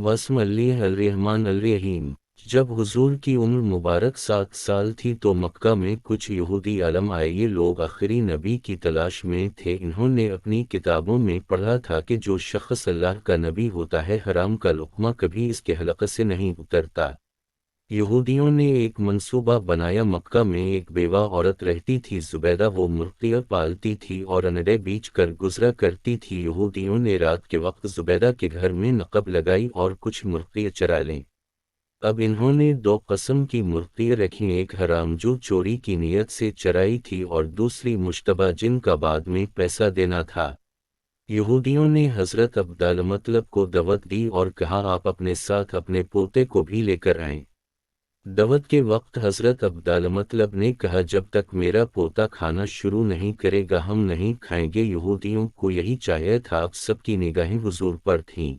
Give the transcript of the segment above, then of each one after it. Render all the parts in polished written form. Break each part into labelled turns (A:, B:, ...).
A: بسم اللہ الرحمن الرحیم۔ جب حضور کی عمر مبارک 7 سال تھی تو مکہ میں کچھ یہودی عالم آئے۔ یہ لوگ آخری نبی کی تلاش میں تھے۔ انہوں نے اپنی کتابوں میں پڑھا تھا کہ جو شخص اللہ کا نبی ہوتا ہے حرام کا لقمہ کبھی اس کے حلق سے نہیں اترتا۔ یہودیوں نے ایک منصوبہ بنایا۔ مکہ میں ایک بیوہ عورت رہتی تھی زبیدہ، وہ مرغیاں پالتی تھی اور انڈے بیچ کر گزرا کرتی تھی۔ یہودیوں نے رات کے وقت زبیدہ کے گھر میں نقب لگائی اور کچھ مرغیاں چرا لیں۔ اب انہوں نے 2 قسم کی مرغیاں رکھیں، ایک حرام جو چوری کی نیت سے چرائی تھی اور دوسری مشتبہ جن کا بعد میں پیسہ دینا تھا۔ یہودیوں نے حضرت عبدالمطلب کو دعوت دی اور کہا آپ اپنے ساتھ اپنے پوتے کو بھی لے کر آئیں۔ دعوت کے وقت حضرت عبدالمطلب نے کہا جب تک میرا پوتا کھانا شروع نہیں کرے گا ہم نہیں کھائیں گے۔ یہودیوں کو یہی چاہیے تھا۔ اب سب کی نگاہیں حضور پر تھیں۔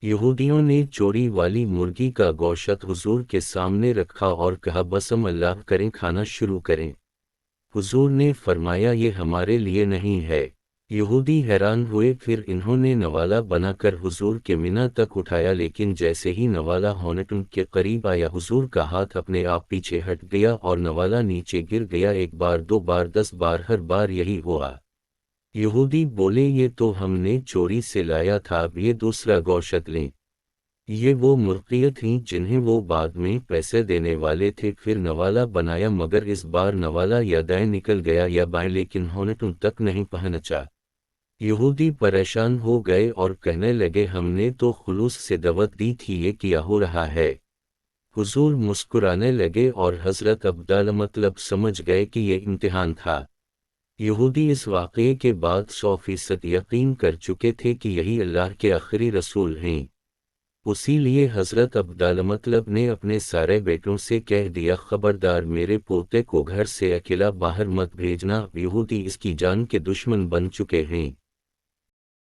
A: یہودیوں نے چوری والی مرغی کا گوشت حضور کے سامنے رکھا اور کہا بسم اللہ کریں، کھانا شروع کریں۔ حضور نے فرمایا یہ ہمارے لیے نہیں ہے۔ یہودی حیران ہوئے، پھر انہوں نے نوالا بنا کر حضور کے منہ تک اٹھایا، لیکن جیسے ہی نوالا ہونٹن کے قریب آیا حضور کا ہاتھ اپنے آپ پیچھے ہٹ گیا اور نوالا نیچے گر گیا۔ 1 بار 2 بار 10 بار، ہر بار یہی ہوا۔ یہودی بولے یہ تو ہم نے چوری سے لایا تھا، اب یہ دوسرا گوشت لیں۔ یہ وہ مرغیاں تھیں جنہیں وہ بعد میں پیسے دینے والے تھے۔ پھر نوالا بنایا، مگر اس بار نوالا یا دائیں نکل گیا یا بائیں، لیکن ہونٹن تک نہیں پہنچا۔ یہودی پریشان ہو گئے اور کہنے لگے ہم نے تو خلوص سے دعوت دی تھی، یہ کیا ہو رہا ہے؟ حضور مسکرانے لگے اور حضرت عبدالمطلب سمجھ گئے کہ یہ امتحان تھا۔ یہودی اس واقعے کے بعد 100% یقین کر چکے تھے کہ یہی اللہ کے آخری رسول ہیں۔ اسی لیے حضرت عبدالمطلب نے اپنے سارے بیٹوں سے کہہ دیا خبردار میرے پوتے کو گھر سے اکیلا باہر مت بھیجنا، یہودی اس کی جان کے دشمن بن چکے ہیں۔